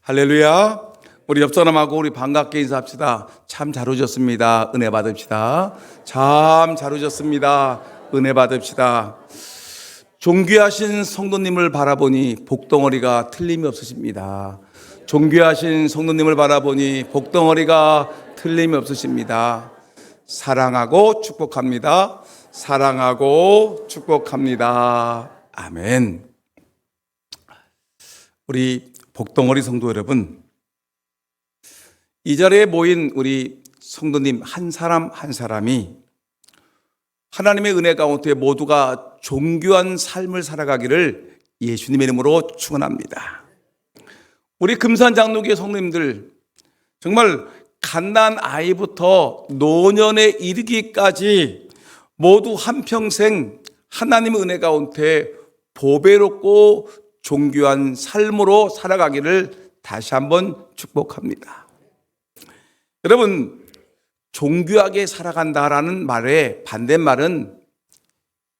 할렐루야. 우리 옆 사람하고 우리 반갑게 인사합시다. 참 잘 오셨습니다. 은혜 받읍시다. 참 잘 오셨습니다. 은혜 받읍시다. 존귀하신 성도님을 바라보니 복덩어리가 틀림이 없으십니다. 존귀하신 성도님을 바라보니 복덩어리가 틀림이 없으십니다. 사랑하고 축복합니다. 사랑하고 축복합니다. 아멘. 우리 복덩어리 성도 여러분, 이 자리에 모인 우리 성도님 한 사람 한 사람이 하나님의 은혜 가운데 모두가 존귀한 삶을 살아가기를 예수님의 이름으로 축원합니다. 우리 금산장로교회 성도님들, 정말 갓난 아이부터 노년에 이르기까지 모두 한평생 하나님의 은혜 가운데 보배롭고 존귀한 삶으로 살아가기를 다시 한번 축복합니다. 여러분, 존귀하게 살아간다라는 말의 반대말은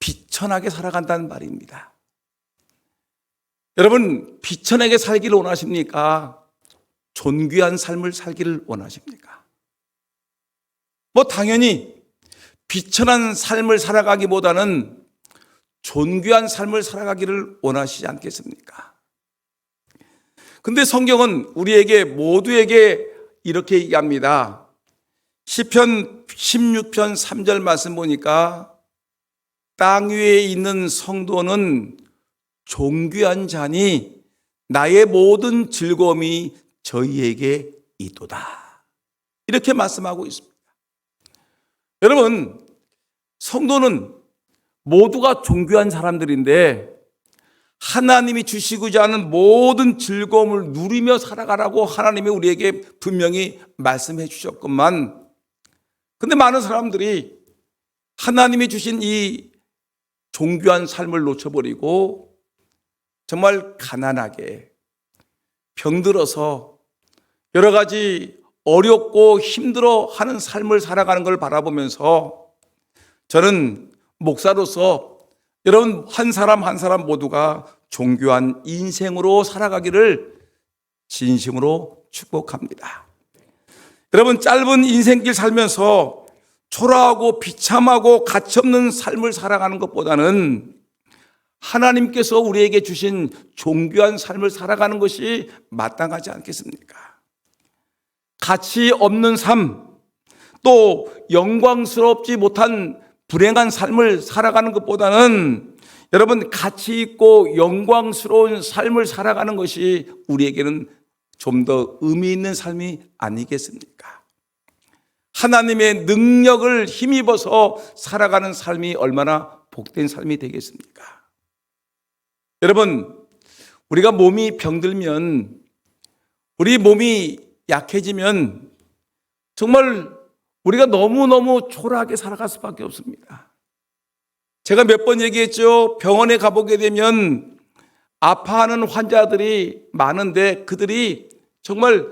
비천하게 살아간다는 말입니다. 여러분, 비천하게 살기를 원하십니까? 존귀한 삶을 살기를 원하십니까? 당연히 비천한 삶을 살아가기보다는 존귀한 삶을 살아가기를 원하시지 않겠습니까? 근데 성경은 우리에게 모두에게 이렇게 얘기합니다. 시편 16편 3절 말씀 보니까 땅 위에 있는 성도는 존귀한 자니 나의 모든 즐거움이 저희에게 있도다. 이렇게 말씀하고 있습니다. 여러분, 성도는 모두가 존귀한 사람들인데 하나님이 주시고자 하는 모든 즐거움을 누리며 살아가라고 하나님이 우리에게 분명히 말씀해 주셨건만, 근데 많은 사람들이 하나님이 주신 이 존귀한 삶을 놓쳐버리고 정말 가난하게 병들어서 여러 가지 어렵고 힘들어하는 삶을 살아가는 걸 바라보면서 저는 목사로서 여러분 한 사람 한 사람 모두가 존귀한 인생으로 살아가기를 진심으로 축복합니다. 여러분, 짧은 인생길 살면서 초라하고 비참하고 가치없는 삶을 살아가는 것보다는 하나님께서 우리에게 주신 존귀한 삶을 살아가는 것이 마땅하지 않겠습니까? 가치 없는 삶, 또 영광스럽지 못한 불행한 삶을 살아가는 것보다는 여러분 가치 있고 영광스러운 삶을 살아가는 것이 우리에게는 좀 더 의미 있는 삶이 아니겠습니까? 하나님의 능력을 힘입어서 살아가는 삶이 얼마나 복된 삶이 되겠습니까? 여러분, 우리가 몸이 병들면, 우리 몸이 약해지면 정말 우리가 너무너무 초라하게 살아갈 수밖에 없습니다. 제가 몇 번 얘기했죠. 병원에 가보게 되면 아파하는 환자들이 많은데 그들이 정말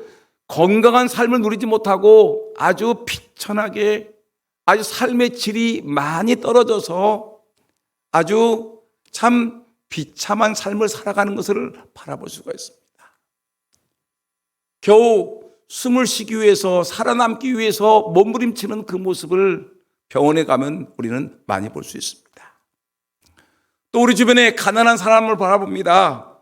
건강한 삶을 누리지 못하고 아주 비천하게, 아주 삶의 질이 많이 떨어져서 아주 참 비참한 삶을 살아가는 것을 바라볼 수가 있습니다. 겨우 숨을 쉬기 위해서, 살아남기 위해서 몸부림치는 그 모습을 병원에 가면 우리는 많이 볼 수 있습니다. 또 우리 주변에 가난한 사람을 바라봅니다.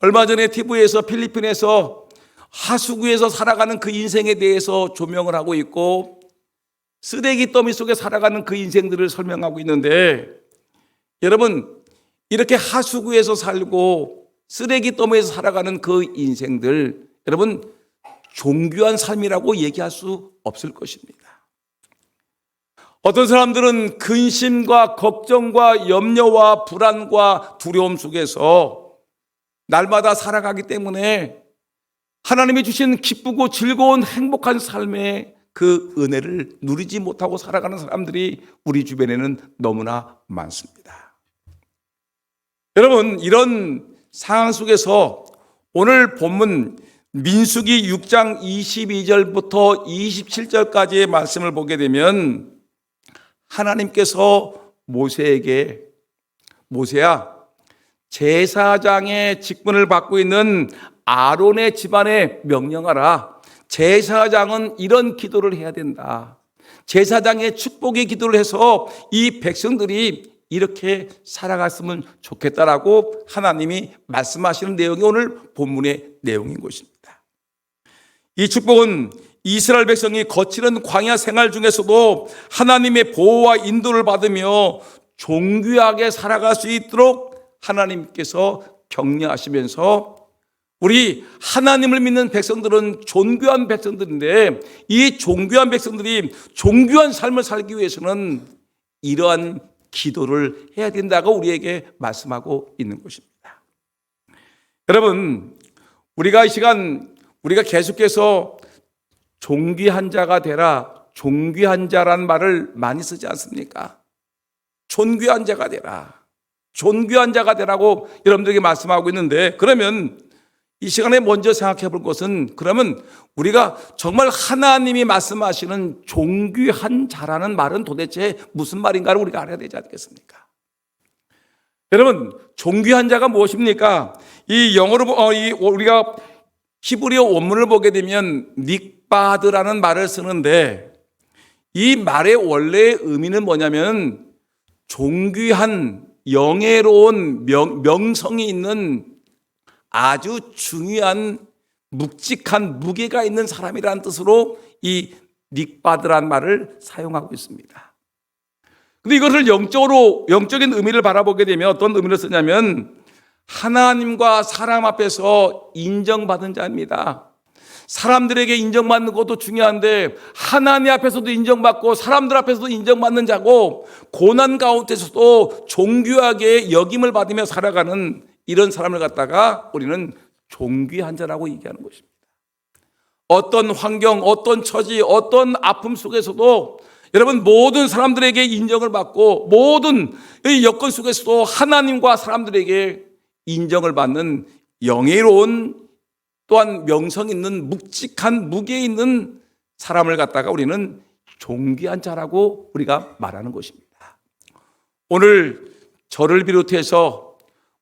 얼마 전에 TV에서 필리핀에서 하수구에서 살아가는 그 인생에 대해서 조명을 하고 있고 쓰레기 더미 속에 살아가는 그 인생들을 설명하고 있는데, 여러분, 이렇게 하수구에서 살고 쓰레기 더미에서 살아가는 그 인생들, 여러분 존귀한 삶이라고 얘기할 수 없을 것입니다. 어떤 사람들은 근심과 걱정과 염려와 불안과 두려움 속에서 날마다 살아가기 때문에 하나님이 주신 기쁘고 즐거운 행복한 삶의 그 은혜를 누리지 못하고 살아가는 사람들이 우리 주변에는 너무나 많습니다. 여러분, 이런 상황 속에서 오늘 본문 민수기 6장 22절부터 27절까지의 말씀을 보게 되면 하나님께서 모세에게, 모세야, 제사장의 직분을 받고 있는 아론의 집안에 명령하라. 제사장은 이런 기도를 해야 된다. 제사장의 축복의 기도를 해서 이 백성들이 이렇게 살아갔으면 좋겠다라고 하나님이 말씀하시는 내용이 오늘 본문의 내용인 것입니다. 이 축복은 이스라엘 백성이 거치는 광야 생활 중에서도 하나님의 보호와 인도를 받으며 존귀하게 살아갈 수 있도록 하나님께서 격려하시면서 우리 하나님을 믿는 백성들은 존귀한 백성들인데 이 존귀한 백성들이 존귀한 삶을 살기 위해서는 이러한 기도를 해야 된다고 우리에게 말씀하고 있는 것입니다. 여러분, 우리가 이 시간 우리가 계속해서 존귀한 자가 되라, 존귀한 자란 말을 많이 쓰지 않습니까? 존귀한 자가 되라, 존귀한 자가 되라고 여러분들에게 말씀하고 있는데, 그러면 이 시간에 먼저 생각해 볼 것은, 그러면 우리가 정말 하나님이 말씀하시는 존귀한 자라는 말은 도대체 무슨 말인가를 우리가 알아야 되지 않겠습니까? 여러분, 존귀한 자가 무엇입니까? 이 영어로 우리가 히브리어 원문을 보게 되면 닉바드라는 말을 쓰는데, 이 말의 원래의 의미는 뭐냐면 존귀한 영예로운 명성이 있는 아주 중요한 묵직한 무게가 있는 사람이라는 뜻으로 이 닉바드란 말을 사용하고 있습니다. 근데 이것을 영적인 의미를 바라보게 되면 어떤 의미를 쓰냐면 하나님과 사람 앞에서 인정받은 자입니다. 사람들에게 인정받는 것도 중요한데 하나님 앞에서도 인정받고 사람들 앞에서도 인정받는 자고, 고난 가운데서도 존귀하게 여김을 받으며 살아가는 이런 사람을 갖다가 우리는 존귀한 자라고 얘기하는 것입니다. 어떤 환경, 어떤 처지, 어떤 아픔 속에서도 여러분 모든 사람들에게 인정을 받고 모든 이 여건 속에서도 하나님과 사람들에게 인정을 받는 영예로운, 또한 명성 있는 묵직한 무게 있는 사람을 갖다가 우리는 존귀한 자라고 우리가 말하는 것입니다. 오늘 저를 비롯해서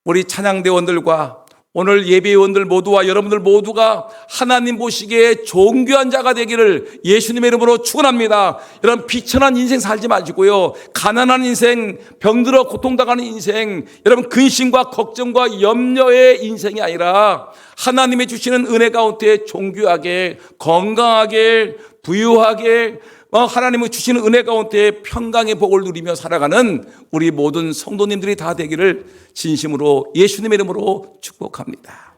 우리 찬양대원들과 오늘 예배위원들 모두와 여러분들 모두가 하나님 보시기에 존귀한 자가 되기를 예수님의 이름으로 축원합니다. 여러분, 비천한 인생 살지 마시고요, 가난한 인생, 병들어 고통당하는 인생, 여러분 근심과 걱정과 염려의 인생이 아니라 하나님이 주시는 은혜 가운데 존귀하게, 건강하게, 부유하게, 하나님이 주시는 은혜 가운데 평강의 복을 누리며 살아가는 우리 모든 성도님들이 다 되기를 진심으로 예수님의 이름으로 축복합니다.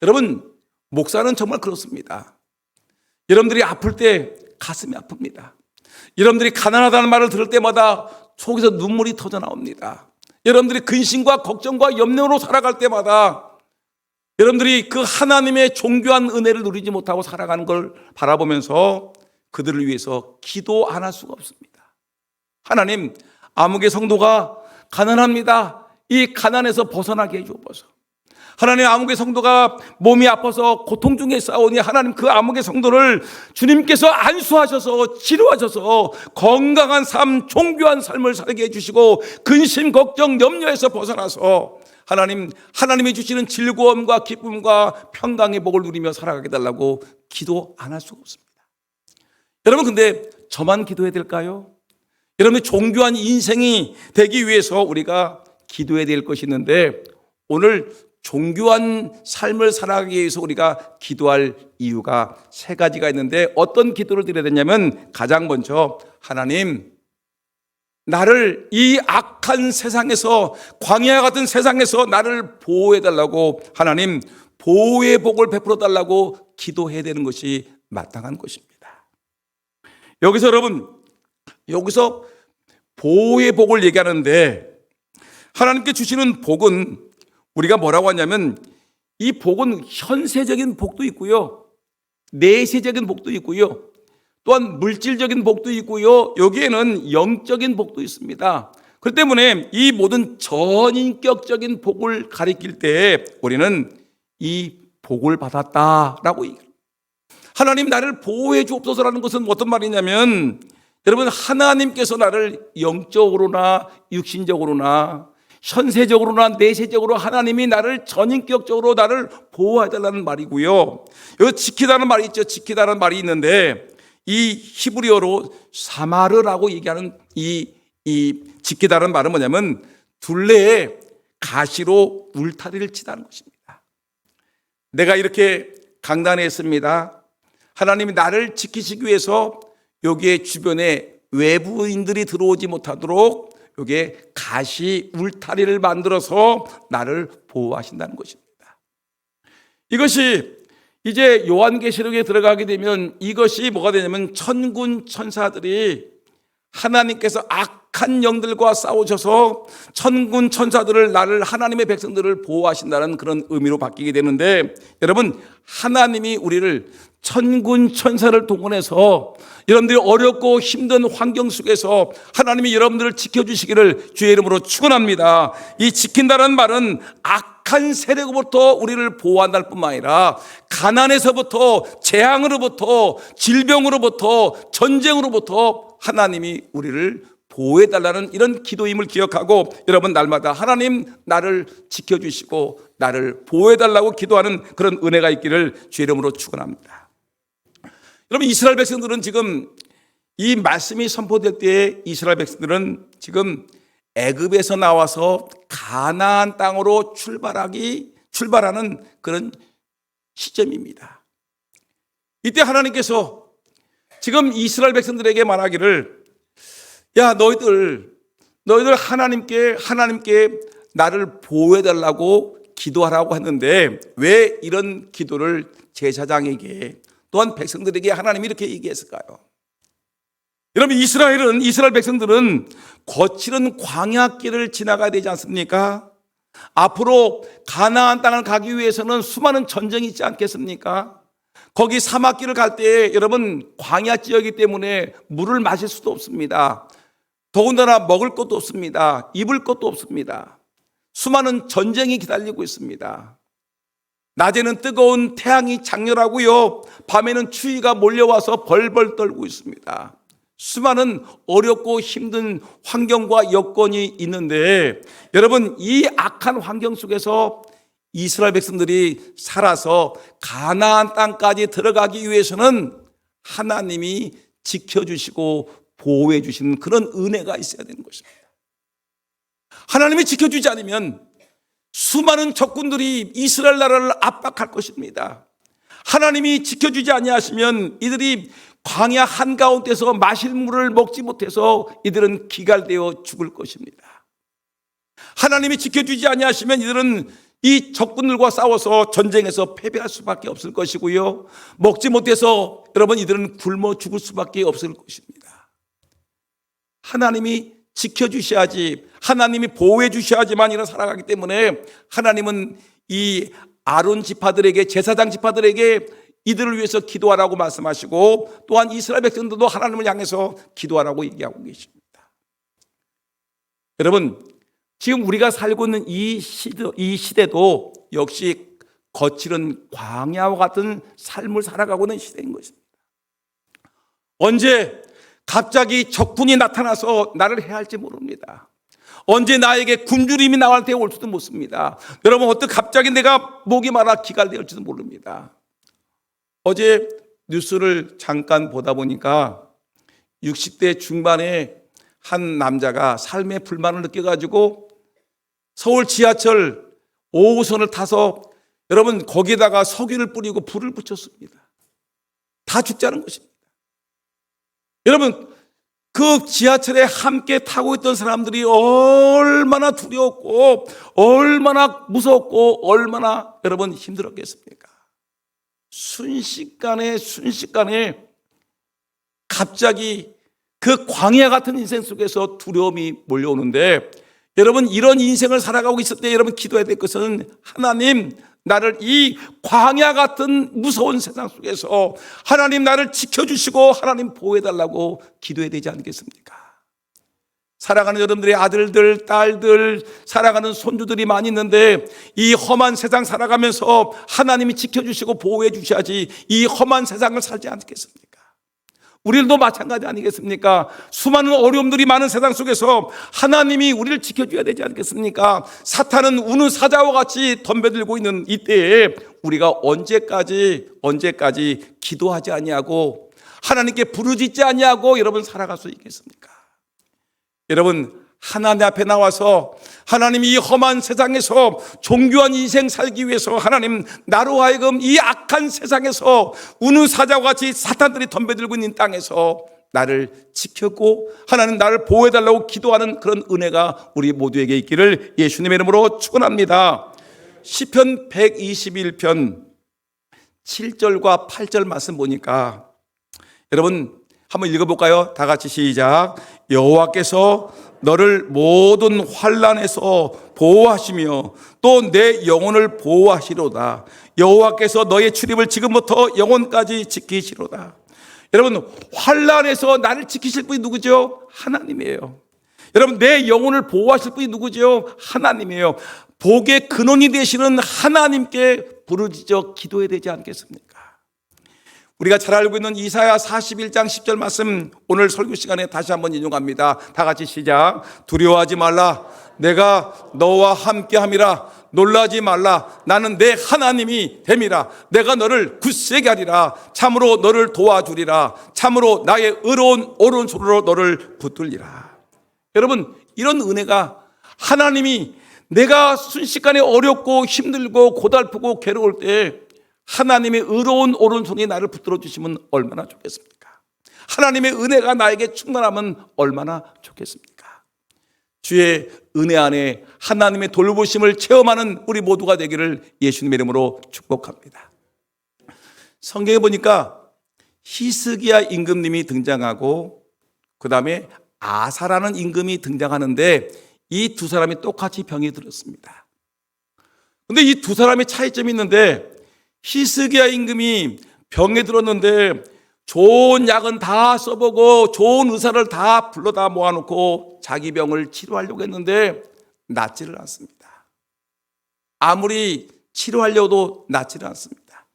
여러분, 목사는 정말 그렇습니다. 여러분들이 아플 때 가슴이 아픕니다. 여러분들이 가난하다는 말을 들을 때마다 속에서 눈물이 터져 나옵니다. 여러분들이 근심과 걱정과 염려로 살아갈 때마다 여러분들이 그 하나님의 존귀한 은혜를 누리지 못하고 살아가는 걸 바라보면서 그들을 위해서 기도 안 할 수가 없습니다. 하나님, 아무개 성도가 가난합니다. 이 가난에서 벗어나게 해주옵소서. 하나님, 아무개 성도가 몸이 아파서 고통 중에 싸우니 하나님 그 아무개 성도를 주님께서 안수하셔서 치료하셔서 건강한 삶, 존귀한 삶을 살게 해주시고 근심, 걱정, 염려에서 벗어나서 하나님이 주시는 즐거움과 기쁨과 평강의 복을 누리며 살아가게 달라고 기도 안 할 수가 없습니다. 여러분, 근데 저만 기도해야 될까요? 여러분의 존귀한 인생이 되기 위해서 우리가 기도해야 될 것이 있는데, 오늘 존귀한 삶을 살아가기 위해서 우리가 기도할 이유가 세 가지가 있는데, 어떤 기도를 드려야 되냐면, 가장 먼저 하나님, 나를 이 악한 세상에서, 광야 같은 세상에서 나를 보호해달라고, 하나님 보호의 복을 베풀어 달라고 기도해야 되는 것이 마땅한 것입니다. 여기서 여러분, 여기서 보호의 복을 얘기하는데, 하나님께 주시는 복은 우리가 뭐라고 하냐면, 이 복은 현세적인 복도 있고요, 내세적인 복도 있고요, 또한 물질적인 복도 있고요, 여기에는 영적인 복도 있습니다. 그렇기 때문에 이 모든 전인격적인 복을 가리킬 때 우리는 이 복을 받았다라고 얘기합니다. 하나님, 나를 보호해 주옵소서라는 것은 어떤 말이냐면, 여러분, 하나님께서 나를 영적으로나 육신적으로나 현세적으로나 내세적으로 하나님이 나를 전인격적으로 나를 보호해달라는 말이고요. 여기 지키다는 말이 있죠. 지키다는 말이 있는데 이 히브리어로 사마르라고 얘기하는 이 지키다는 말은 뭐냐면 둘레에 가시로 울타리를 치다는 것입니다. 내가 이렇게 강단에 있습니다. 하나님이 나를 지키시기 위해서 여기에 주변에 외부인들이 들어오지 못하도록 여기에 가시 울타리를 만들어서 나를 보호하신다는 것입니다. 이것이 이제 요한계시록에 들어가게 되면 이것이 뭐가 되냐면 천군 천사들이 하나님께서 악한 영들과 싸우셔서 천군 천사들을 나를 하나님의 백성들을 보호하신다는 그런 의미로 바뀌게 되는데, 여러분 하나님이 우리를 천군 천사를 동원해서 여러분들이 어렵고 힘든 환경 속에서 하나님이 여러분들을 지켜주시기를 주의 이름으로 축원합니다. 이 지킨다는 말은 악한 세력으로부터 우리를 보호한다는 뿐만 아니라 가난에서부터 재앙으로부터 질병으로부터 전쟁으로부터 하나님이 우리를 보호해달라는 이런 기도임을 기억하고 여러분 날마다 하나님 나를 지켜주시고 나를 보호해달라고 기도하는 그런 은혜가 있기를 주의 이름으로 축원합니다. 여러분 이스라엘 백성들은 지금 이 말씀이 선포될 때에 이스라엘 백성들은 지금 애굽에서 나와서 가나안 땅으로 출발하는 그런 시점입니다. 이때 하나님께서 지금 이스라엘 백성들에게 말하기를 야 너희들 하나님께 나를 보호해달라고 기도하라고 했는데 왜 이런 기도를 제사장에게 또한 백성들에게 하나님이 이렇게 얘기했을까요? 여러분 이스라엘 백성들은 거칠은 광야길을 지나가야 되지 않습니까? 앞으로 가나안 땅을 가기 위해서는 수많은 전쟁이 있지 않겠습니까? 거기 사막길을 갈 때 여러분 광야 지역이기 때문에 물을 마실 수도 없습니다. 더군다나 먹을 것도 없습니다. 입을 것도 없습니다. 수많은 전쟁이 기다리고 있습니다. 낮에는 뜨거운 태양이 장렬하고요, 밤에는 추위가 몰려와서 벌벌 떨고 있습니다. 수많은 어렵고 힘든 환경과 여건이 있는데 여러분 이 악한 환경 속에서 이스라엘 백성들이 살아서 가나안 땅까지 들어가기 위해서는 하나님이 지켜주시고 보호해 주시는 그런 은혜가 있어야 되는 것입니다. 하나님이 지켜주지 않으면 수많은 적군들이 이스라엘 나라를 압박할 것입니다. 하나님이 지켜주지 아니하시면 이들이 광야 한가운데서 마실 물을 먹지 못해서 이들은 기갈되어 죽을 것입니다. 하나님이 지켜주지 아니하시면 이들은 이 적군들과 싸워서 전쟁에서 패배할 수밖에 없을 것이고요, 먹지 못해서 여러분 이들은 굶어 죽을 수밖에 없을 것입니다. 하나님이 지켜주셔야지, 하나님이 보호해 주셔야지만 이런 살아가기 때문에 하나님은 이 아론 지파들에게, 제사장 지파들에게 이들을 위해서 기도하라고 말씀하시고 또한 이스라엘 백성들도 하나님을 향해서 기도하라고 얘기하고 계십니다. 여러분 지금 우리가 살고 있는 이 시대도 역시 거칠은 광야와 같은 삶을 살아가고 있는 시대인 것입니다. 언제 갑자기 적군이 나타나서 나를 해할지 모릅니다. 언제 나에게 굶주림이 나올 때 올지도 모릅니다. 여러분 어떻게 갑자기 내가 목이 마라 기갈될지도 모릅니다. 어제 뉴스를 잠깐 보다 보니까 60대 중반의 한 남자가 삶의 불만을 느껴가지고 서울 지하철 5호선을 타서 여러분 거기에다가 석유를 뿌리고 불을 붙였습니다. 다 죽자는 것입니다. 여러분 그 지하철에 함께 타고 있던 사람들이 얼마나 두려웠고 얼마나 무서웠고 얼마나 여러분 힘들었겠습니까? 순식간에 갑자기 그 광야 같은 인생 속에서 두려움이 몰려오는데 여러분 이런 인생을 살아가고 있을 때 여러분 기도해야 될 것은 하나님 나를 이 광야 같은 무서운 세상 속에서 하나님 나를 지켜주시고 하나님 보호해달라고 기도해야 되지 않겠습니까? 살아가는 여러분들의 아들들, 딸들, 살아가는 손주들이 많이 있는데 이 험한 세상 살아가면서 하나님이 지켜주시고 보호해 주셔야지 이 험한 세상을 살지 않겠습니까? 우리들도 마찬가지 아니겠습니까? 수많은 어려움들이 많은 세상 속에서 하나님이 우리를 지켜줘야 되지 않겠습니까? 사탄은 우는 사자와 같이 덤벼들고 있는 이때에 우리가 언제까지 기도하지 아니하고 하나님께 부르짖지 아니하고 여러분 살아갈 수 있겠습니까? 여러분, 하나님 앞에 나와서 하나님 이 험한 세상에서 존귀한 인생 살기 위해서 하나님 나로 하여금 이 악한 세상에서 우는 사자와 같이 사탄들이 덤벼들고 있는 땅에서 나를 지켰고 하나님 나를 보호해달라고 기도하는 그런 은혜가 우리 모두에게 있기를 예수님의 이름으로 축원합니다. 시편 121편 7절과 8절 말씀 보니까 여러분 한번 읽어볼까요? 다 같이 시작. 여호와께서 너를 모든 환난에서 보호하시며 또 내 영혼을 보호하시로다. 여호와께서 너의 출입을 지금부터 영혼까지 지키시로다. 여러분, 환난에서 나를 지키실 분이 누구죠? 하나님이에요. 여러분, 내 영혼을 보호하실 분이 누구죠? 하나님이에요. 복의 근원이 되시는 하나님께 부르짖어 기도해야 되지 않겠습니까? 우리가 잘 알고 있는 이사야 41장 10절 말씀 오늘 설교 시간에 다시 한번 인용합니다. 다 같이 시작. 두려워하지 말라. 내가 너와 함께함이라. 놀라지 말라. 나는 내 하나님이 됨이라. 내가 너를 굳세게 하리라. 참으로 너를 도와주리라. 참으로 나의 의로운 오른손으로 너를 붙들리라. 여러분, 이런 은혜가 하나님이 내가 순식간에 어렵고 힘들고 고달프고 괴로울 때 하나님의 의로운 오른손이 나를 붙들어 주시면 얼마나 좋겠습니까? 하나님의 은혜가 나에게 충만하면 얼마나 좋겠습니까? 주의 은혜 안에 하나님의 돌보심을 체험하는 우리 모두가 되기를 예수님의 이름으로 축복합니다. 성경에 보니까 히스기야 임금님이 등장하고 그 다음에 아사라는 임금이 등장하는데 이 두 사람이 똑같이 병이 들었습니다. 그런데 이 두 사람의 차이점이 있는데 히스기야 임금이 병에 들었는데 좋은 약은 다 써보고 좋은 의사를 다 불러다 모아놓고 자기 병을 치료하려고 했는데 낫지를 않습니다. 아무리 치료하려도 낫지를 않습니다.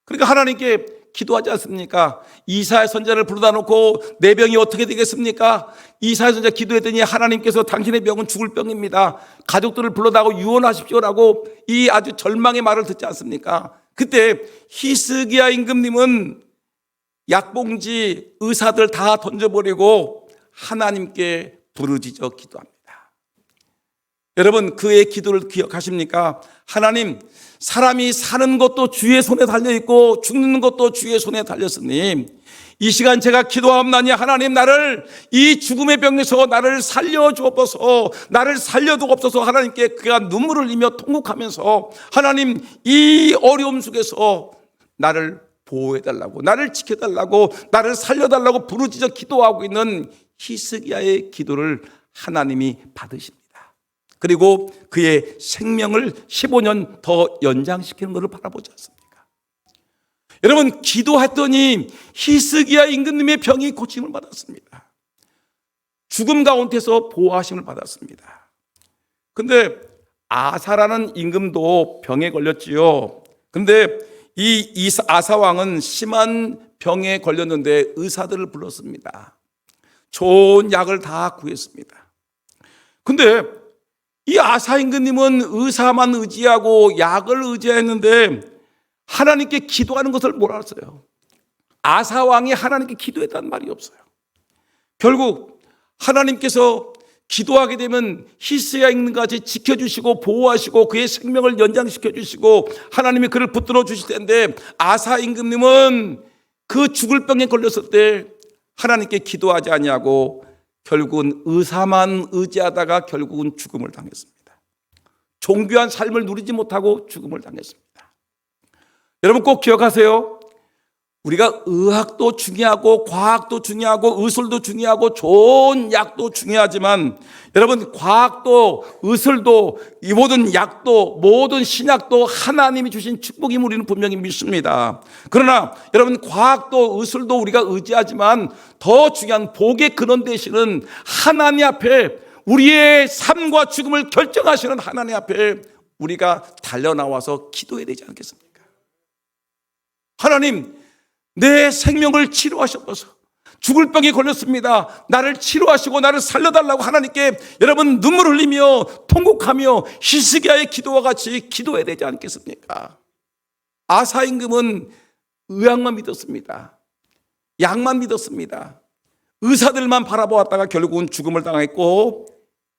그러니까 하나님께 기도하지 않습니까? 이사야 선지자를 불러다 놓고 내 병이 어떻게 되겠습니까? 이사야 선지자 기도했더니 하나님께서 당신의 병은 죽을 병입니다. 가족들을 불러다가 유언하십시오라고 이 아주 절망의 말을 듣지 않습니까? 그때 히스기야 임금님은 약봉지 의사들 다 던져버리고 하나님께 부르짖어 기도합니다. 여러분, 그의 기도를 기억하십니까? 하나님, 사람이 사는 것도 주의 손에 달려있고 죽는 것도 주의 손에 달렸으니 이 시간 제가 기도하옵나니 하나님 나를 이 죽음의 병에서 나를 살려주옵소서, 나를 살려두옵소서. 하나님께 그가 눈물을 흘리며 통곡하면서 하나님 이 어려움 속에서 나를 보호해달라고, 나를 지켜달라고, 나를 살려달라고 부르짖어 기도하고 있는 히스기야의 기도를 하나님이 받으십니다. 그리고 그의 생명을 15년 더 연장시키는 것을 바라보지 않습니까? 여러분, 기도했더니 히스기야 임금님의 병이 고침을 받았습니다. 죽음 가운데서 보호하심을 받았습니다. 그런데 아사라는 임금도 병에 걸렸지요. 그런데 이 아사왕은 심한 병에 걸렸는데 의사들을 불렀습니다. 좋은 약을 다 구했습니다. 그런데 이 아사 임금님은 의사만 의지하고 약을 의지했는데 하나님께 기도하는 것을 몰랐어요. 아사 왕이 하나님께 기도했다는 말이 없어요. 결국 하나님께서 기도하게 되면 히스기야 임금같이 지켜주시고 보호하시고 그의 생명을 연장시켜 주시고 하나님이 그를 붙들어 주실 텐데 아사 임금님은 그 죽을 병에 걸렸을 때 하나님께 기도하지 아니하고 결국은 의사만 의지하다가 결국은 죽음을 당했습니다. 존귀한 삶을 누리지 못하고 죽음을 당했습니다. 여러분 꼭 기억하세요. 우리가 의학도 중요하고 과학도 중요하고 의술도 중요하고 좋은 약도 중요하지만 여러분 과학도 의술도 이 모든 약도 모든 신약도 하나님이 주신 축복임을 우리는 분명히 믿습니다. 그러나 여러분 과학도 의술도 우리가 의지하지만 더 중요한 복의 근원 되시는 하나님 앞에 우리의 삶과 죽음을 결정하시는 하나님 앞에 우리가 달려나와서 기도해야 되지 않겠습니까? 하나님, 내 생명을 치료하셔서 죽을 병에 걸렸습니다. 나를 치료하시고 나를 살려달라고 하나님께 여러분 눈물 흘리며 통곡하며 히스기야의 기도와 같이 기도해야 되지 않겠습니까? 아사 임금은 의학만 믿었습니다. 약만 믿었습니다. 의사들만 바라보았다가 결국은 죽음을 당했고,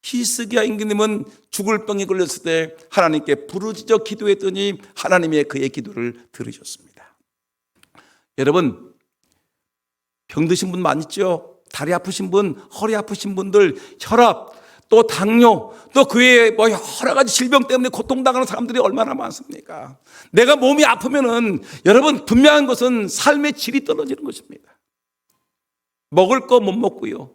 히스기야 임금님은 죽을 병에 걸렸을 때 하나님께 부르짖어 기도했더니 하나님의 그의 기도를 들으셨습니다. 여러분, 병드신 분 많죠? 다리 아프신 분, 허리 아프신 분들, 혈압, 또 당뇨, 또 그 외에 뭐 여러 가지 질병 때문에 고통당하는 사람들이 얼마나 많습니까? 내가 몸이 아프면은 여러분 분명한 것은 삶의 질이 떨어지는 것입니다. 먹을 거 못 먹고요,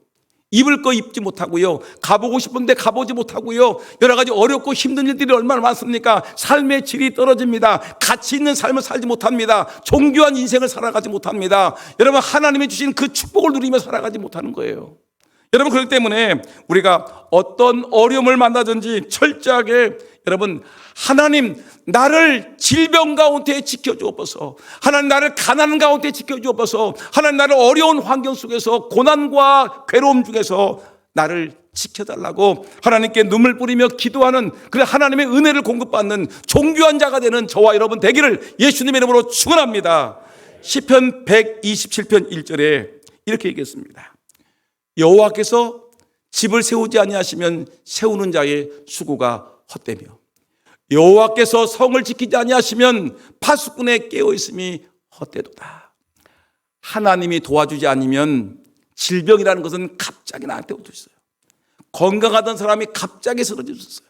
입을 거 입지 못하고요, 가보고 싶은데 가보지 못하고요, 여러 가지 어렵고 힘든 일들이 얼마나 많습니까? 삶의 질이 떨어집니다. 가치 있는 삶을 살지 못합니다. 정교한 인생을 살아가지 못합니다. 여러분, 하나님이 주신 그 축복을 누리며 살아가지 못하는 거예요. 여러분, 그렇기 때문에 우리가 어떤 어려움을 만나든지 철저하게 여러분, 하나님 나를 질병 가운데 지켜주옵소서, 하나님 나를 가난 가운데 지켜주옵소서, 하나님 나를 어려운 환경 속에서 고난과 괴로움 중에서 나를 지켜달라고 하나님께 눈물 뿌리며 기도하는, 그래 하나님의 은혜를 공급받는 존귀한 자가 되는 저와 여러분 되기를 예수님의 이름으로 축원합니다. 시편 127편 1절에 이렇게 얘기했습니다. 여호와께서 집을 세우지 아니하시면 세우는 자의 수고가 헛되며, 여호와께서 성을 지키지 아니하시면 파수꾼의 깨어있음이 헛되도다. 하나님이 도와주지 않으면 질병이라는 것은 갑자기 나한테 오셨어요. 건강하던 사람이 갑자기 쓰러졌어요.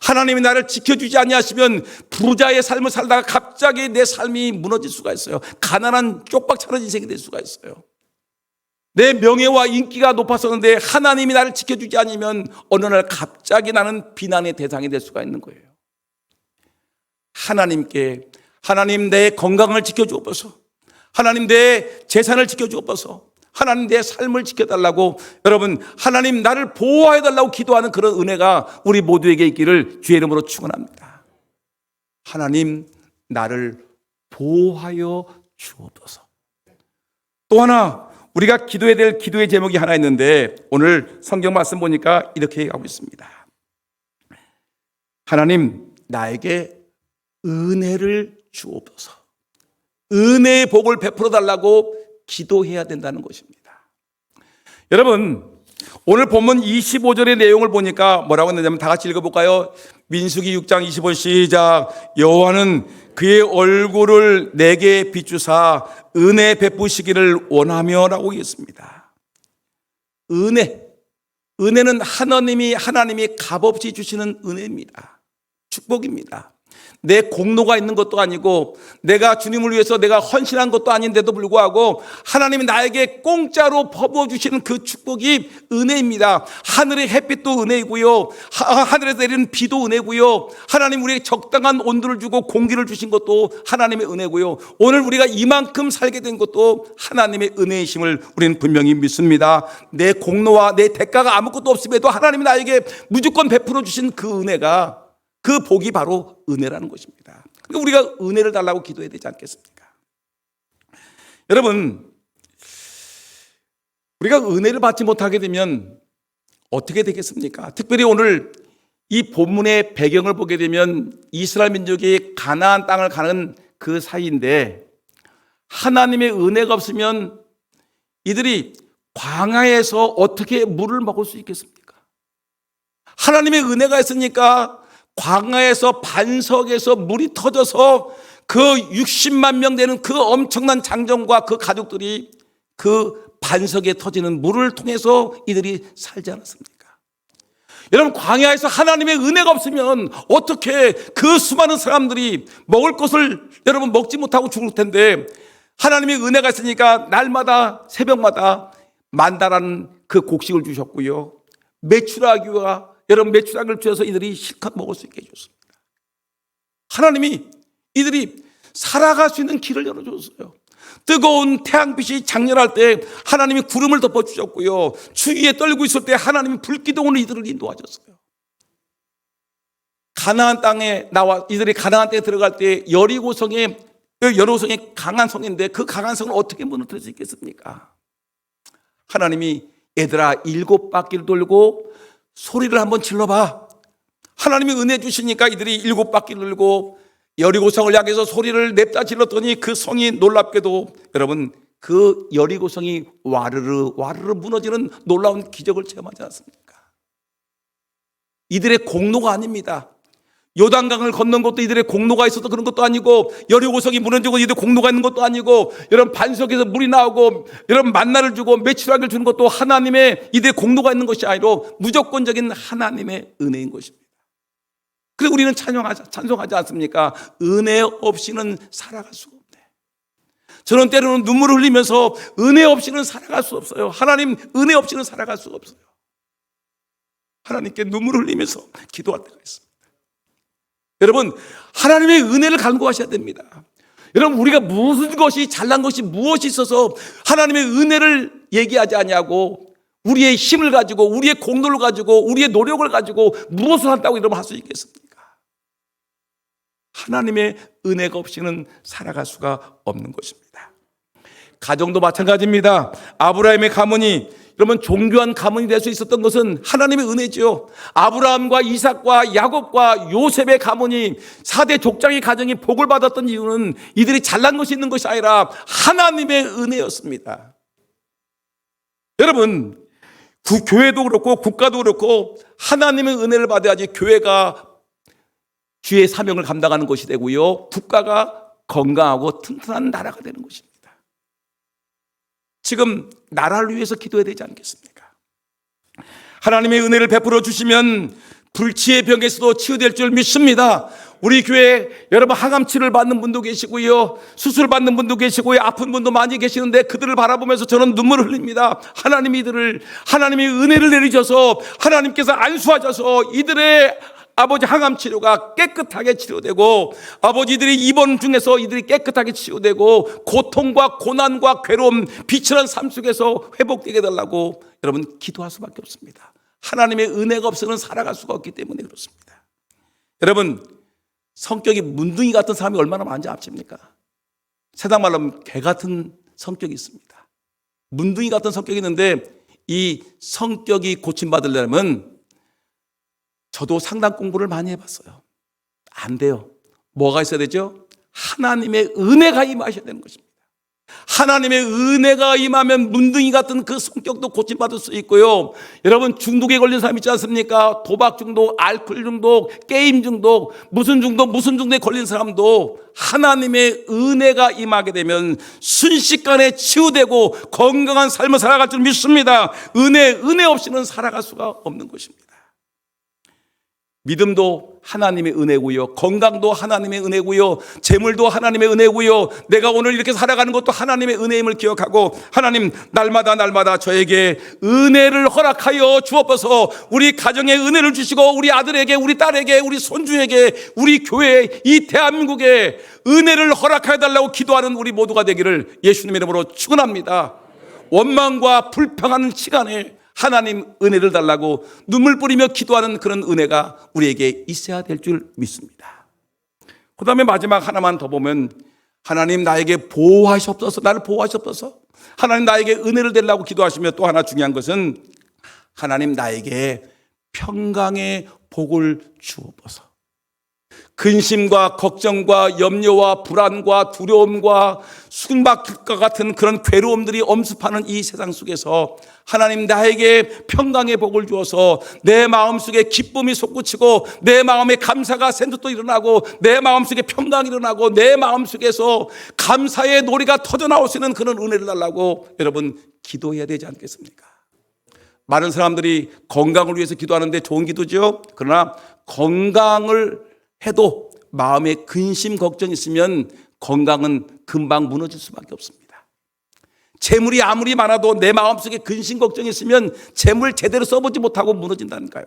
하나님이 나를 지켜주지 아니하시면 부자의 삶을 살다가 갑자기 내 삶이 무너질 수가 있어요. 가난한 쪽박 차는 인생이 될 수가 있어요. 내 명예와 인기가 높았었는데 하나님이 나를 지켜주지 않으면 어느 날 갑자기 나는 비난의 대상이 될 수가 있는 거예요. 하나님께, 하나님 내 건강을 지켜주옵소서, 하나님 내 재산을 지켜주옵소서, 하나님 내 삶을 지켜달라고, 여러분 하나님 나를 보호해달라고 기도하는 그런 은혜가 우리 모두에게 있기를 주의 이름으로 축원합니다. 하나님 나를 보호하여 주옵소서. 또 하나 우리가 기도해야 될 기도의 제목이 하나 있는데, 오늘 성경 말씀 보니까 이렇게 얘기하고 있습니다. 하나님 나에게 은혜를 주옵소서. 은혜의 복을 베풀어 달라고 기도해야 된다는 것입니다. 여러분, 오늘 본문 25절의 내용을 보니까 뭐라고 했느냐면, 다 같이 읽어볼까요? 민수기 6장 25절 시작. 여호와는 그의 얼굴을 내게 비추사 은혜 베푸시기를 원하며 라고 했습니다. 은혜는 하나님이 값없이 주시는 은혜입니다. 축복입니다. 내 공로가 있는 것도 아니고 내가 주님을 위해서 내가 헌신한 것도 아닌데도 불구하고 하나님이 나에게 공짜로 퍼부어주시는 그 축복이 은혜입니다. 하늘의 햇빛도 은혜이고요, 하늘에서 내리는 비도 은혜고요, 하나님 우리에게 적당한 온도를 주고 공기를 주신 것도 하나님의 은혜고요, 오늘 우리가 이만큼 살게 된 것도 하나님의 은혜이심을 우리는 분명히 믿습니다. 내 공로와 내 대가가 아무것도 없음에도 하나님이 나에게 무조건 베풀어 주신 그 은혜가, 그 복이 바로 은혜라는 것입니다. 우리가 은혜를 달라고 기도해야 되지 않겠습니까? 여러분, 우리가 은혜를 받지 못하게 되면 어떻게 되겠습니까? 특별히 오늘 이 본문의 배경을 보게 되면 이스라엘 민족이 가나안 땅을 가는 그 사이인데, 하나님의 은혜가 없으면 이들이 광야에서 어떻게 물을 먹을 수 있겠습니까? 하나님의 은혜가 있으니까 광야에서 반석에서 물이 터져서 그 60만 명 되는 그 엄청난 장정과 그 가족들이 그 반석에 터지는 물을 통해서 이들이 살지 않았습니까? 여러분, 광야에서 하나님의 은혜가 없으면 어떻게 그 수많은 사람들이 먹을 것을 여러분 먹지 못하고 죽을 텐데, 하나님의 은혜가 있으니까 날마다 새벽마다 만다라는 그 곡식을 주셨고요, 메추라기와 여러분 메추라기를 주셔서 이들이 실컷 먹을 수 있게 해줬습니다. 하나님이 이들이 살아갈 수 있는 길을 열어줬어요. 뜨거운 태양빛이 장렬할 때 하나님이 구름을 덮어주셨고요, 추위에 떨고 있을 때 하나님이 불기둥으로 이들을 인도하셨어요. 가나안 땅에 나와 이들이 가나안 땅에 들어갈 때 여리고성에 여리고성이 강한 성인데 그 강한 성을 어떻게 무너뜨릴 수 있겠습니까? 하나님이 얘들아 7바퀴를 돌고 소리를 한번 질러봐. 하나님이 은혜 주시니까 이들이 7바퀴를 돌고 여리고성을 향해서 소리를 냅다 질렀더니 그 성이 놀랍게도 여러분 그 여리고성이 와르르 무너지는 놀라운 기적을 체험하지 않습니까? 이들의 공로가 아닙니다. 요단강을 건넌 것도 이들의 공로가 있어서 그런 것도 아니고 여리고성이 무너지고 이들의 공로가 있는 것도 아니고 여러분 반석에서 물이 나오고 여러분 만나를 주고 메추라기를 주는 것도 하나님의 이들의 공로가 있는 것이 아니라 무조건적인 하나님의 은혜인 것입니다. 그래서 우리는 찬송하지 않습니까? 은혜 없이는 살아갈 수가 없네. 저는 때로는 눈물을 흘리면서 은혜 없이는 살아갈 수 없어요. 하나님 은혜 없이는 살아갈 수가 없어요. 하나님께 눈물을 흘리면서 기도할 때가 있습니다. 여러분 하나님의 은혜를 간구하셔야 됩니다. 여러분 우리가 무슨 것이 잘난 것이 무엇이 있어서 하나님의 은혜를 얘기하지 않냐고 우리의 힘을 가지고 우리의 공로를 가지고 우리의 노력을 가지고 무엇을 한다고 여러분 할 수 있겠습니까? 하나님의 은혜가 없이는 살아갈 수가 없는 것입니다. 가정도 마찬가지입니다. 아브라함의 가문이 여러분 존귀한 가문이 될 수 있었던 것은 하나님의 은혜죠. 아브라함과 이삭과 야곱과 요셉의 가문이 4대 족장의 가정이 복을 받았던 이유는 이들이 잘난 것이 있는 것이 아니라 하나님의 은혜였습니다. 여러분 교회도 그렇고 국가도 그렇고 하나님의 은혜를 받아야지 교회가 주의 사명을 감당하는 것이 되고요, 국가가 건강하고 튼튼한 나라가 되는 것입니다. 지금 나라를 위해서 기도해야 되지 않겠습니까? 하나님의 은혜를 베풀어 주시면 불치의 병에서도 치유될 줄 믿습니다. 우리 교회 여러분 항암치를 받는 분도 계시고요, 수술 받는 분도 계시고요, 아픈 분도 많이 계시는데 그들을 바라보면서 저는 눈물을 흘립니다. 하나님의 은혜를 내리셔서 하나님께서 안수하셔서 이들의 아버지 항암 치료가 깨끗하게 치료되고 아버지들이 입원 중에서 이들이 깨끗하게 치유되고 고통과 고난과 괴로움 비천한 삶 속에서 회복되게 해달라고 여러분 기도할 수밖에 없습니다. 하나님의 은혜가 없으면 살아갈 수가 없기 때문에 그렇습니다. 여러분 성격이 문둥이 같은 사람이 얼마나 많은지 아십니까? 세상 말로 하면 개 같은 성격이 있습니다. 문둥이 같은 성격이 있는데 이 성격이 고침받으려면 저도 상당 공부를 많이 해봤어요. 안 돼요. 뭐가 있어야 되죠? 하나님의 은혜가 임하셔야 되는 것입니다. 하나님의 은혜가 임하면 문둥이 같은 그 성격도 고침받을 수 있고요. 여러분 중독에 걸린 사람 있지 않습니까? 도박 중독, 알코올 중독, 게임 중독, 무슨 중독에 걸린 사람도 하나님의 은혜가 임하게 되면 순식간에 치유되고 건강한 삶을 살아갈 줄 믿습니다. 은혜 없이는 살아갈 수가 없는 것입니다. 믿음도 하나님의 은혜고요, 건강도 하나님의 은혜고요, 재물도 하나님의 은혜고요, 내가 오늘 이렇게 살아가는 것도 하나님의 은혜임을 기억하고 하나님 날마다 저에게 은혜를 허락하여 주옵소서. 우리 가정에 은혜를 주시고 우리 아들에게, 우리 딸에게, 우리 손주에게, 우리 교회에, 이 대한민국에 은혜를 허락하여 달라고 기도하는 우리 모두가 되기를 예수님의 이름으로 축원합니다. 원망과 불평하는 시간에 하나님 은혜를 달라고 눈물 뿌리며 기도하는 그런 은혜가 우리에게 있어야 될 줄 믿습니다. 그 다음에 마지막 하나만 더 보면 하나님 나에게 보호하시옵소서, 나를 보호하시옵소서. 하나님 나에게 은혜를 달라고 기도하시며 또 하나 중요한 것은 하나님 나에게 평강의 복을 주옵소서. 근심과 걱정과 염려와 불안과 두려움과 숨막힐 것 같은 그런 괴로움들이 엄습하는 이 세상 속에서 하나님 나에게 평강의 복을 주어서 내 마음속에 기쁨이 솟구치고 내 마음에 감사가 샘솟도 일어나고 내 마음속에 평강이 일어나고 내 마음속에서 감사의 노래가 터져나올 수 있는 그런 은혜를 달라고 여러분 기도해야 되지 않겠습니까? 많은 사람들이 건강을 위해서 기도하는데 좋은 기도죠. 그러나 건강을 해도 마음에 근심 걱정이 있으면 건강은 금방 무너질 수밖에 없습니다. 재물이 아무리 많아도 내 마음속에 근심 걱정이 있으면 재물 제대로 써보지 못하고 무너진다니까요.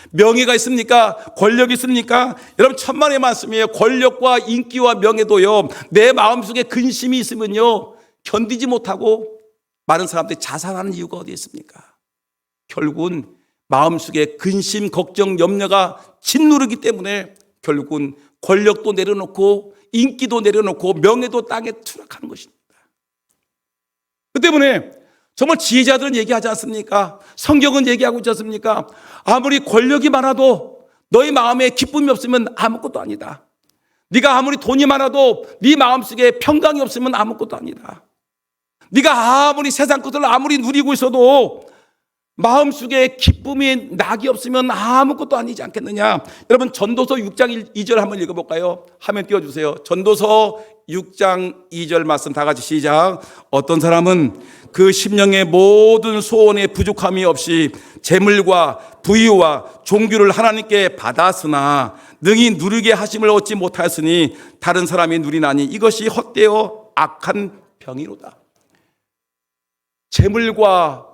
명예가 있습니까? 권력이 있습니까? 여러분 천만의 말씀이에요. 권력과 인기와 명예도요, 내 마음속에 근심이 있으면요 견디지 못하고 많은 사람들이 자살하는 이유가 어디에 있습니까? 결국은 마음속에 근심, 걱정, 염려가 짓누르기 때문에 결국은 권력도 내려놓고 인기도 내려놓고 명예도 땅에 추락하는 것입니다. 그 때문에 정말 지혜자들은 얘기하지 않습니까? 성경은 얘기하고 있지 않습니까? 아무리 권력이 많아도 너희 마음에 기쁨이 없으면 아무것도 아니다. 네가 아무리 돈이 많아도 네 마음속에 평강이 없으면 아무것도 아니다. 네가 아무리 세상 것을 아무리 누리고 있어도 마음속에 기쁨이 낙이 없으면 아무것도 아니지 않겠느냐. 여러분 전도서 6장 2절 한번 읽어볼까요? 화면 띄워주세요. 전도서 6장 2절 말씀 다 같이 시작. 어떤 사람은 그 심령의 모든 소원에 부족함이 없이 재물과 부유와 종교를 하나님께 받았으나 능히 누리게 하심을 얻지 못하였으니 다른 사람이 누리나니 이것이 헛되어 악한 병이로다. 재물과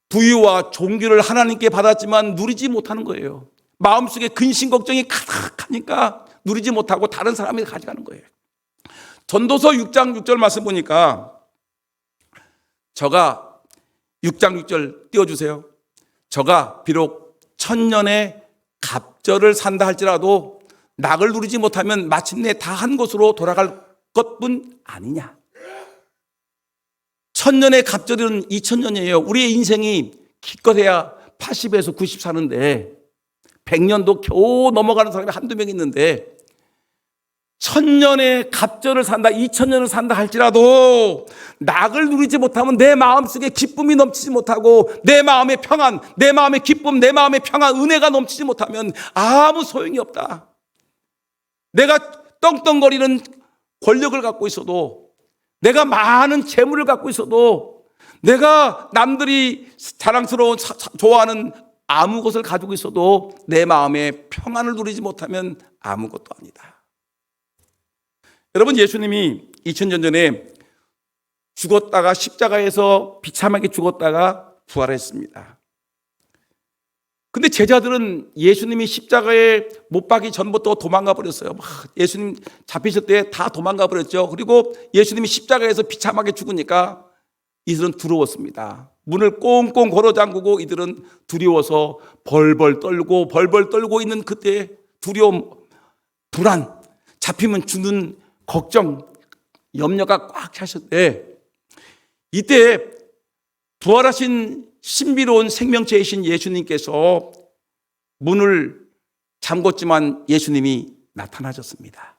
부유와 종교를 하나님께 받았지만 누리지 못하는 거예요. 마음속에 근심 걱정이 가득하니까 누리지 못하고 다른 사람이 가져가는 거예요. 전도서 6장 6절 말씀 보니까 저가 6장 6절 띄워주세요. 저가 비록 천년의 갑절을 산다 할지라도 낙을 누리지 못하면 마침내 다 한 곳으로 돌아갈 것뿐 아니냐. 천년의 갑절은 2000년이에요. 우리의 인생이 기껏해야 80에서 90 사는데 100년도 겨우 넘어가는 사람이 한두 명 있는데 천년의 갑절을 산다, 2000년을 산다 할지라도 낙을 누리지 못하면 내 마음속에 기쁨이 넘치지 못하고 내 마음의 평안, 내 마음의 기쁨, 내 마음의 평안, 은혜가 넘치지 못하면 아무 소용이 없다. 내가 떵떵거리는 권력을 갖고 있어도, 내가 많은 재물을 갖고 있어도, 내가 남들이 자랑스러운 좋아하는 아무 것을 가지고 있어도 내 마음의 평안을 누리지 못하면 아무것도 아니다. 여러분, 예수님이 2000년 전에 죽었다가 십자가에서 비참하게 죽었다가 부활했습니다. 근데 제자들은 예수님이 십자가에 못 박기 전부터 도망가 버렸어요. 예수님 잡히실 때 다 도망가 버렸죠. 그리고 예수님이 십자가에서 비참하게 죽으니까 이들은 두려웠습니다. 문을 꽁꽁 걸어 잠그고 이들은 두려워서 벌벌 떨고 있는 그때 두려움, 불안, 잡히면 죽는 걱정, 염려가 꽉 차실 때, 이때 부활하신 신비로운 생명체이신 예수님께서 문을 잠궜지만 예수님이 나타나셨습니다.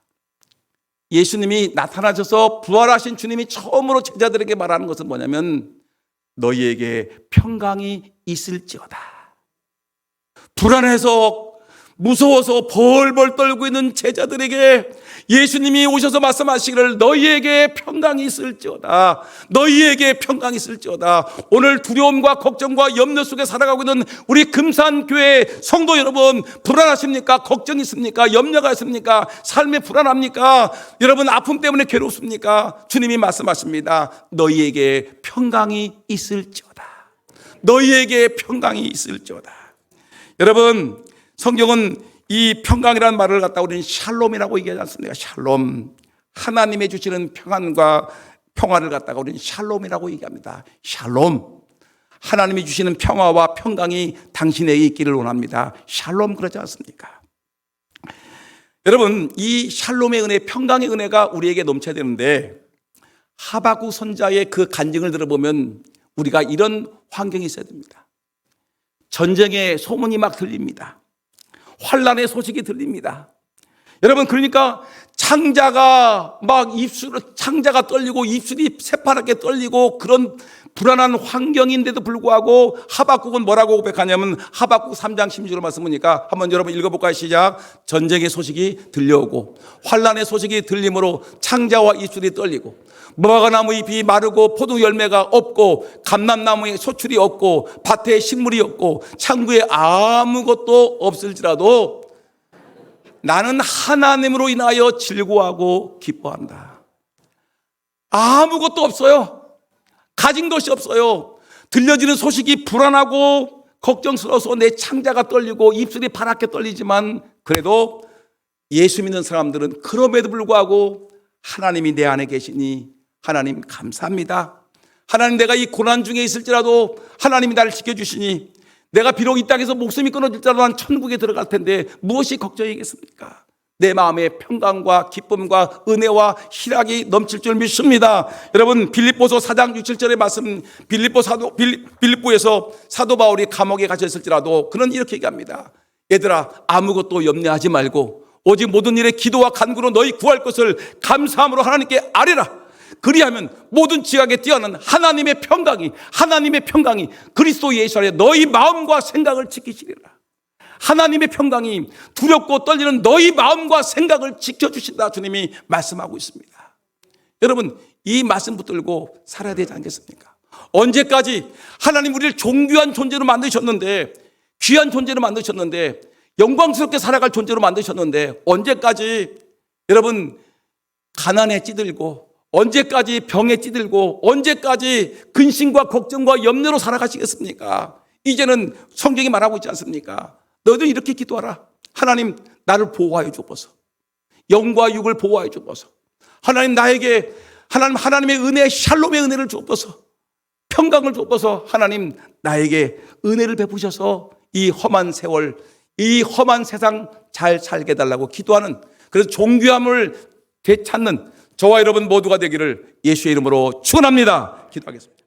예수님이 나타나셔서 부활하신 주님이 처음으로 제자들에게 말하는 것은 뭐냐면 너희에게 평강이 있을지어다. 불안해서 무서워서 벌벌 떨고 있는 제자들에게 예수님이 오셔서 말씀하시기를 너희에게 평강이 있을지어다. 너희에게 평강이 있을지어다. 오늘 두려움과 걱정과 염려 속에 살아가고 있는 우리 금산교회 성도 여러분, 불안하십니까? 걱정이 있습니까? 염려가 있습니까? 삶에 불안합니까? 여러분 아픔 때문에 괴롭습니까? 주님이 말씀하십니다. 너희에게 평강이 있을지어다. 너희에게 평강이 있을지어다. 여러분, 성경은 이 평강이라는 말을 갖다 우리는 샬롬이라고 얘기하지 않습니까? 샬롬. 하나님의 주시는 평안과 평화를 갖다가 우리는 샬롬이라고 얘기합니다. 샬롬. 하나님이 주시는 평화와 평강이 당신에게 있기를 원합니다. 샬롬, 그러지 않습니까? 여러분, 이 샬롬의 은혜, 평강의 은혜가 우리에게 넘쳐야 되는데 하박국 선자의 그 간증을 들어보면 우리가 이런 환경이 있어야 됩니다. 전쟁의 소문이 막 들립니다. 환란의 소식이 들립니다. 여러분, 그러니까 창자가 떨리고 입술이 새파랗게 떨리고 그런 불안한 환경인데도 불구하고 하박국은 뭐라고 고백하냐면 하박국 3장 16절 말씀 보니까 한번 여러분 읽어볼까요? 시작. 전쟁의 소식이 들려오고 환란의 소식이 들림으로 창자와 입술이 떨리고 무화과나무 잎이 마르고 포도 열매가 없고 감람나무에 소출이 없고 밭에 식물이 없고 창구에 아무것도 없을지라도 나는 하나님으로 인하여 즐거워하고 기뻐한다. 아무것도 없어요. 가진 것이 없어요. 들려지는 소식이 불안하고 걱정스러워서 내 창자가 떨리고 입술이 파랗게 떨리지만 그래도 예수 믿는 사람들은 그럼에도 불구하고 하나님이 내 안에 계시니 하나님 감사합니다. 하나님, 내가 이 고난 중에 있을지라도 하나님이 나를 지켜주시니 내가 비록 이 땅에서 목숨이 끊어질지라도 난 천국에 들어갈 텐데 무엇이 걱정이겠습니까? 내 마음에 평강과 기쁨과 은혜와 희락이 넘칠 줄 믿습니다. 여러분, 빌립보서 4장 6, 7절의 말씀, 빌립보에서 사도 바울이 감옥에 갇혔을지라도 그는 이렇게 얘기합니다. 얘들아, 아무것도 염려하지 말고 오직 모든 일에 기도와 간구로 너희 구할 것을 감사함으로 하나님께 아뢰라. 그리하면 모든 지각에 뛰어난 하나님의 평강이 그리스도 예수 안에 너희 마음과 생각을 지키시리라. 하나님의 평강이 두렵고 떨리는 너희 마음과 생각을 지켜주신다, 주님이 말씀하고 있습니다. 여러분, 이 말씀 붙들고 살아야 되지 않겠습니까? 언제까지 하나님 우리를 존귀한 존재로 만드셨는데, 귀한 존재로 만드셨는데, 영광스럽게 살아갈 존재로 만드셨는데, 언제까지 여러분 가난에 찌들고, 언제까지 병에 찌들고, 언제까지 근심과 걱정과 염려로 살아가시겠습니까? 이제는 성경이 말하고 있지 않습니까? 너희들 이렇게 기도하라. 하나님, 나를 보호하여 주옵소서. 영과 육을 보호하여 주옵소서. 하나님, 나에게 하나님의 은혜, 샬롬의 은혜를 주옵소서. 평강을 주옵소서. 하나님, 나에게 은혜를 베푸셔서 이 험한 세월, 이 험한 세상 잘 살게 해달라고 기도하는, 그래서 존귀함을 되찾는 저와 여러분 모두가 되기를 예수의 이름으로 축원합니다. 기도하겠습니다.